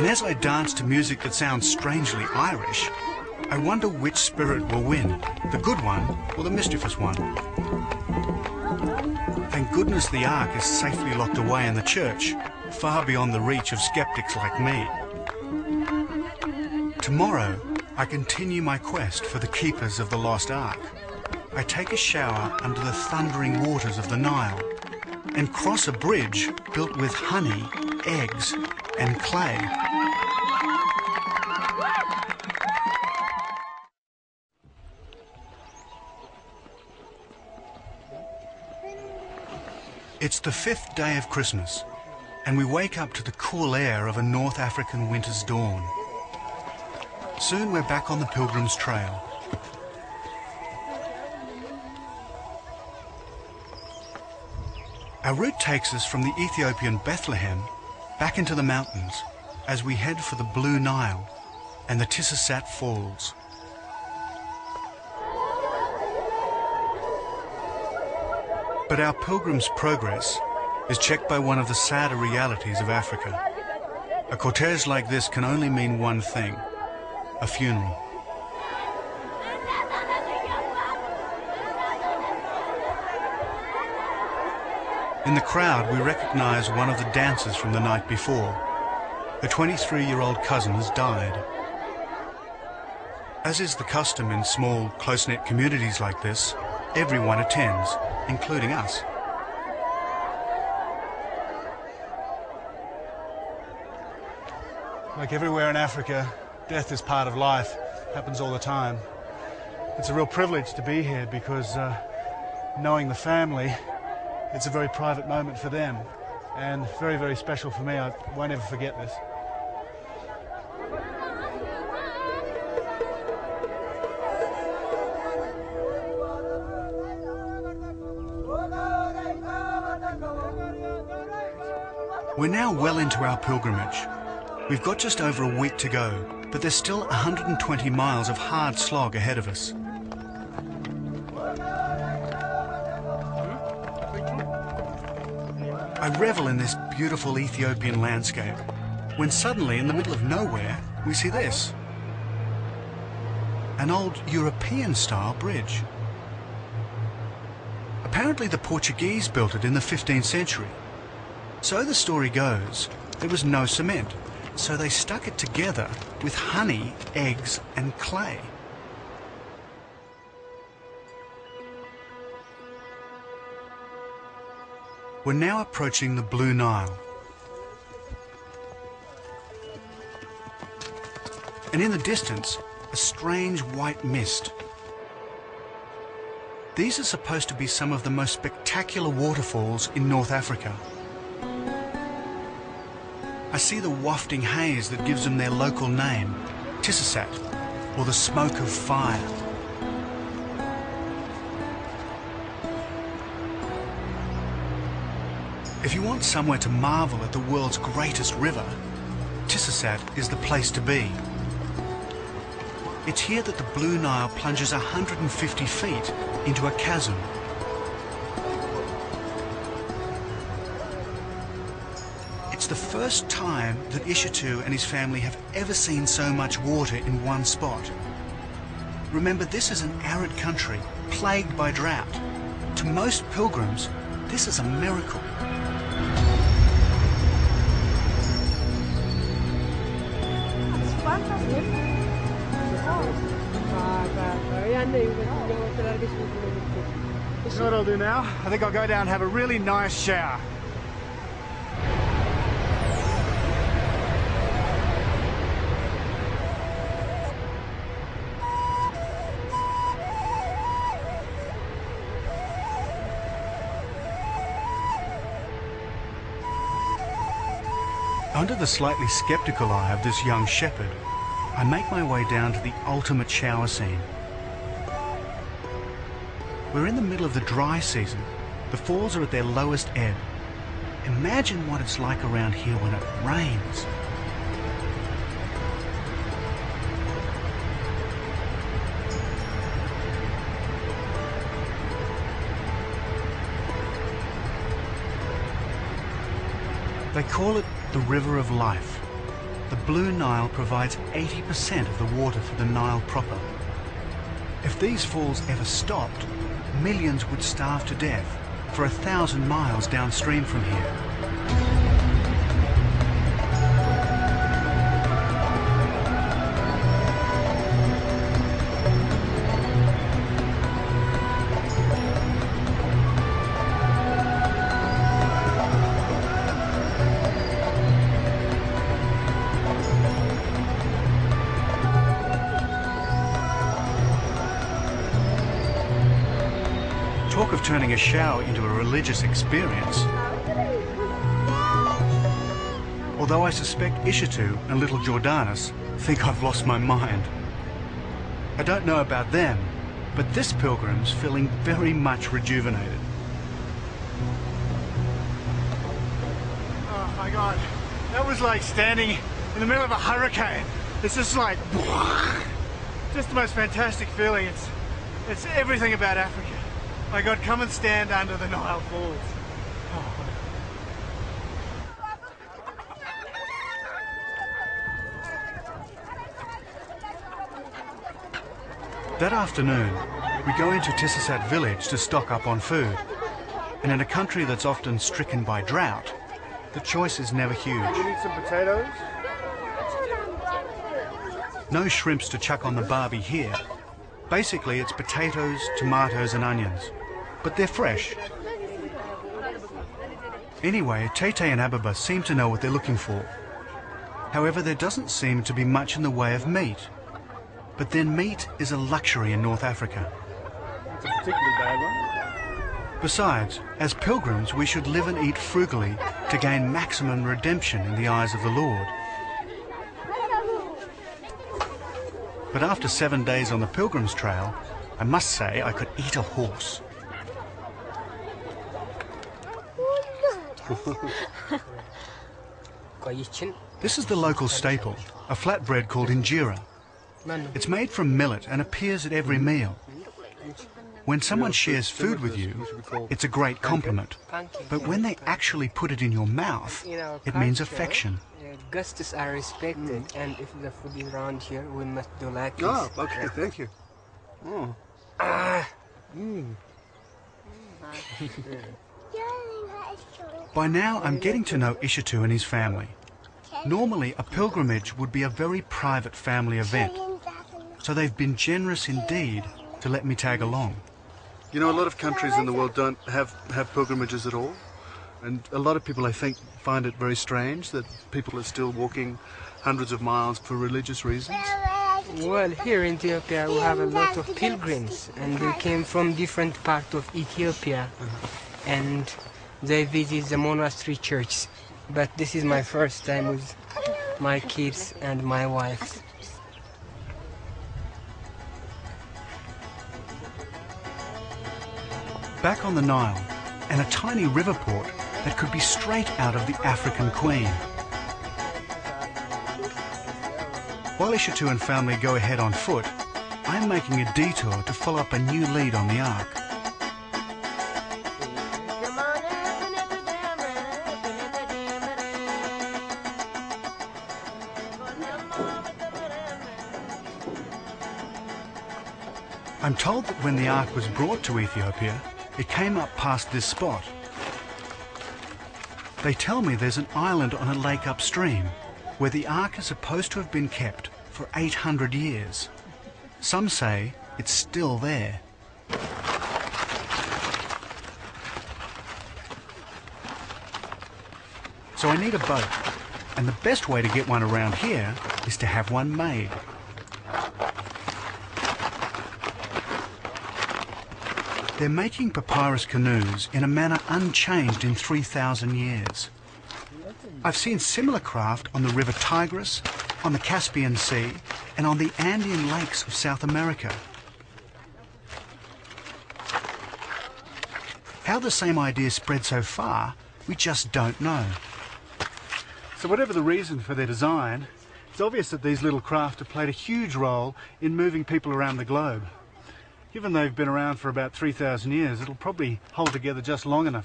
as I dance to music that sounds strangely Irish, I wonder which spirit will win, the good one or the mischievous one. Thank goodness the Ark is safely locked away in the church, far beyond the reach of skeptics like me. Tomorrow, I continue my quest for the keepers of the lost Ark. I take a shower under the thundering waters of the Nile and cross a bridge built with honey, eggs, and clay. It's the 5th day of Christmas, and we wake up to the cool air of a North African winter's dawn. Soon we're back on the Pilgrim's Trail. Our route takes us from the Ethiopian Bethlehem back into the mountains as we head for the Blue Nile and the Tissasat Falls. But our pilgrim's progress is checked by one of the sadder realities of Africa. A cortege like this can only mean one thing: a funeral. In the crowd, we recognize one of the dancers from the night before. Her 23-year-old cousin has died. As is the custom in small, close-knit communities like this, everyone attends, including us. Like everywhere in Africa, death is part of life. It happens all the time. It's a real privilege to be here because knowing the family, it's a very private moment for them and very, very special for me. I won't ever forget this. We're now well into our pilgrimage. We've got just over a week to go, but there's still 120 miles of hard slog ahead of us. I revel in this beautiful Ethiopian landscape, when suddenly, in the middle of nowhere, we see this. An old European-style bridge. Apparently the Portuguese built it in the 15th century. So the story goes, there was no cement, so they stuck it together with honey, eggs, and clay. We're now approaching the Blue Nile. And in the distance, a strange white mist. These are supposed to be some of the most spectacular waterfalls in North Africa. I see the wafting haze that gives them their local name, Tissasat, or the smoke of fire. If you want somewhere to marvel at the world's greatest river, Tissasat is the place to be. It's here that the Blue Nile plunges 150 feet into a chasm. It's the first time that Ishitu and his family have ever seen so much water in one spot. Remember, this is an arid country, plagued by drought. To most pilgrims, this is a miracle. You know what I'll do now? I think I'll go down and have a really nice shower. Under the slightly skeptical eye of this young shepherd, I make my way down to the ultimate shower scene. We're in the middle of the dry season. The falls are at their lowest ebb. Imagine what it's like around here when it rains. They call it the River of Life. the Blue Nile provides 80% of the water for the Nile proper. If these falls ever stopped, millions would starve to death for 1,000 miles downstream from here. Talk of turning a shower into a religious experience. Although I suspect Ishitu and little Jordanus think I've lost my mind. I don't know about them, but this pilgrim's feeling very much rejuvenated. Oh my God, that was like standing in the middle of a hurricane. It's just like, just the most fantastic feeling. It's everything about Africa. My God, come and stand under the Nile Falls. Oh. That afternoon, we go into Tisisat village to stock up on food. And in a country that's often stricken by drought, the choice is never huge. You need some potatoes? No shrimps to chuck on the barbie here. Basically, it's potatoes, tomatoes and onions. But they're fresh. Anyway, Tete and Ababa seem to know what they're looking for. However, there doesn't seem to be much in the way of meat. But then meat is a luxury in North Africa. It's a particularly bad one. Besides, as pilgrims, we should live and eat frugally to gain maximum redemption in the eyes of the Lord. But after 7 days on the Pilgrim's Trail, I must say I could eat a horse. This is the local staple, a flatbread called injera. It's made from millet and appears at every meal. When someone shares food with you, it's a great compliment. But when they actually put it in your mouth, it means affection. Guests are respected, and if the food is around here, we must do like this. Oh, okay, thank you. Oh. By now, I'm getting to know Ishitu and his family. Normally, a pilgrimage would be a very private family event, so they've been generous indeed to let me tag along. You know, a lot of countries in the world don't have pilgrimages at all, and a lot of people, I think, find it very strange that people are still walking hundreds of miles for religious reasons. Well, here in Ethiopia we have a lot of pilgrims, and they came from different parts of Ethiopia, and they visit the monastery churches. But this is my first time with my kids and my wife. Back on the Nile, and a tiny river port that could be straight out of the African Queen. While Ishitu and family go ahead on foot, I'm making a detour to follow up a new lead on the Ark. I'm told that when the Ark was brought to Ethiopia, it came up past this spot. They tell me there's an island on a lake upstream where the Ark is supposed to have been kept for 800 years. Some say it's still there. So I need a boat, and the best way to get one around here is to have one made. They're making papyrus canoes in a manner unchanged in 3,000 years. I've seen similar craft on the River Tigris, on the Caspian Sea, and on the Andean lakes of South America. How the same idea spread so far, we just don't know. So whatever the reason for their design, it's obvious that these little craft have played a huge role in moving people around the globe. Given they've been around for about 3,000 years, it'll probably hold together just long enough